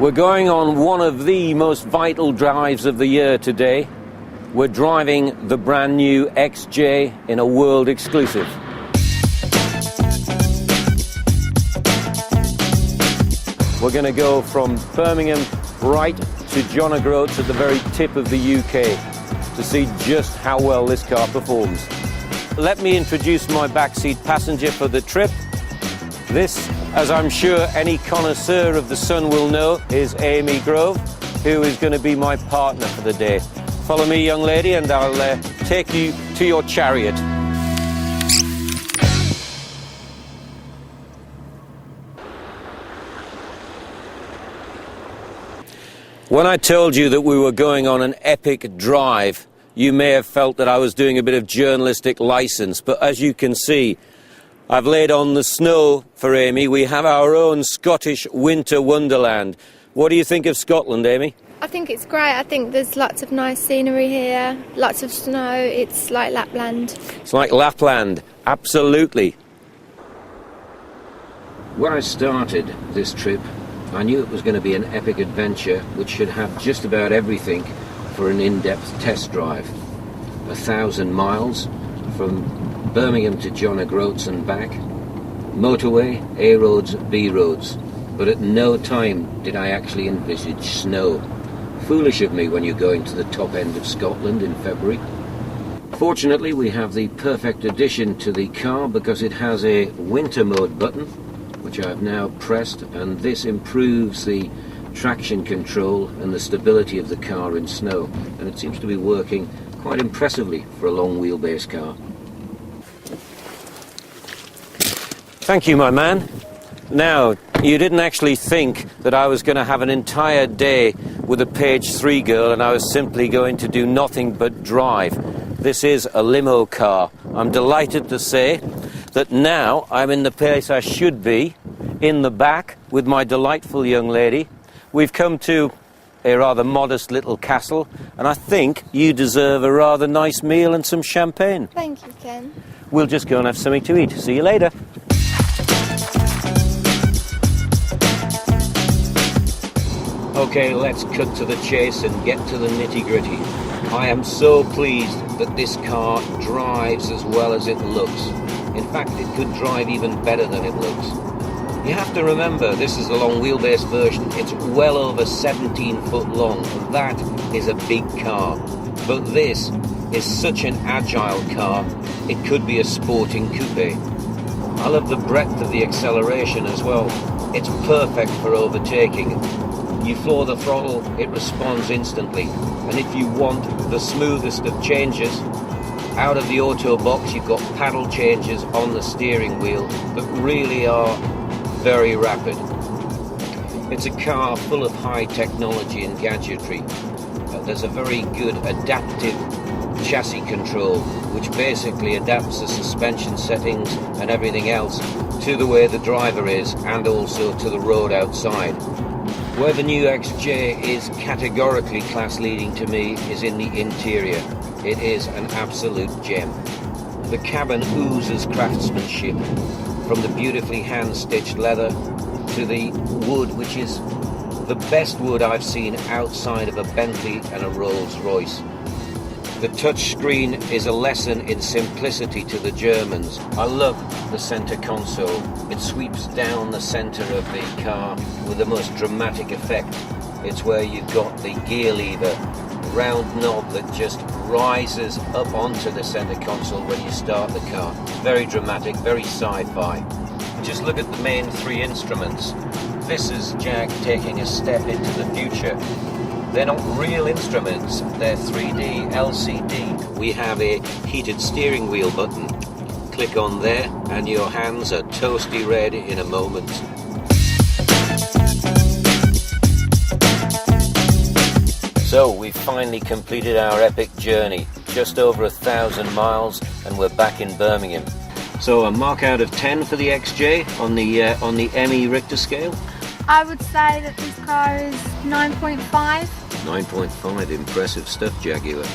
We're going on one of the most vital drives of the year today. We're driving the brand new XJ in a world exclusive. We're going to go from Birmingham right to John O'Groats at the very tip of the UK to see just how well this car performs. Let me introduce my backseat passenger for the trip. This, as I'm sure any connoisseur of the sun will know, is Amii Grove, who is going to be my partner for the day. Follow me, young lady, and I'll take you to your chariot. When I told you that we were going on an epic drive, you may have felt that I was doing a bit of journalistic license, but as you can see, I've laid on the snow for Amii. We have our own Scottish winter wonderland. What do you think of Scotland, Amii? I think it's great. I think there's lots of nice scenery here, lots of snow. It's like Lapland. It's like Lapland, absolutely. When I started this trip, I knew it was going to be an epic adventure which should have just about everything for an in-depth test drive. 1,000 miles from Birmingham to John O'Groats and back. Motorway, A roads, B roads. But at no time did I actually envisage snow. Foolish of me when you're going to the top end of Scotland in February. Fortunately, we have the perfect addition to the car because it has a winter mode button, which I have now pressed, and this improves the traction control and the stability of the car in snow. And it seems to be working quite impressively for a long wheelbase car. Thank you, my man. Now, you didn't actually think that I was going to have an entire day with a page 3 girl and I was simply going to do nothing but drive. This is a limo car. I'm delighted to say that now I'm in the place I should be, in the back, with my delightful young lady. We've come to a rather modest little castle, and I think you deserve a rather nice meal and some champagne. Thank you, Ken. We'll just go and have something to eat. See you later. Okay, let's cut to the chase and get to the nitty-gritty. I am so pleased that this car drives as well as it looks. In fact, it could drive even better than it looks. You have to remember, this is the long wheelbase version. It's well over 17 foot long. That is a big car. But this is such an agile car, it could be a sporting coupe. I love the breadth of the acceleration as well. It's perfect for overtaking. You floor the throttle, it responds instantly. And if you want the smoothest of changes, out of the auto box you've got paddle changes on the steering wheel that really are very rapid. It's a car full of high technology and gadgetry. There's a very good adaptive chassis control which basically adapts the suspension settings and everything else to the way the driver is and also to the road outside. Where the new XJ is categorically class-leading to me is in the interior. It is an absolute gem. The cabin oozes craftsmanship, from the beautifully hand-stitched leather to the wood, which is the best wood I've seen outside of a Bentley and a Rolls-Royce. The touchscreen is a lesson in simplicity to the Germans. I love the center console. It sweeps down the center of the car with the most dramatic effect. It's where you've got the gear lever, round knob that just rises up onto the center console when you start the car. Very dramatic, very sci-fi. Just look at the main 3 instruments. This is Jag taking a step into the future. They're not real instruments, they're 3D LCD. We have a heated steering wheel button. Click on there and your hands are toasty red in a moment. So we've finally completed our epic journey. Just over 1,000 miles and we're back in Birmingham. So a mark out of 10 for the XJ on the Amii Richter scale? I would say that this car is 9.5. 9.5, impressive stuff, Jaguar.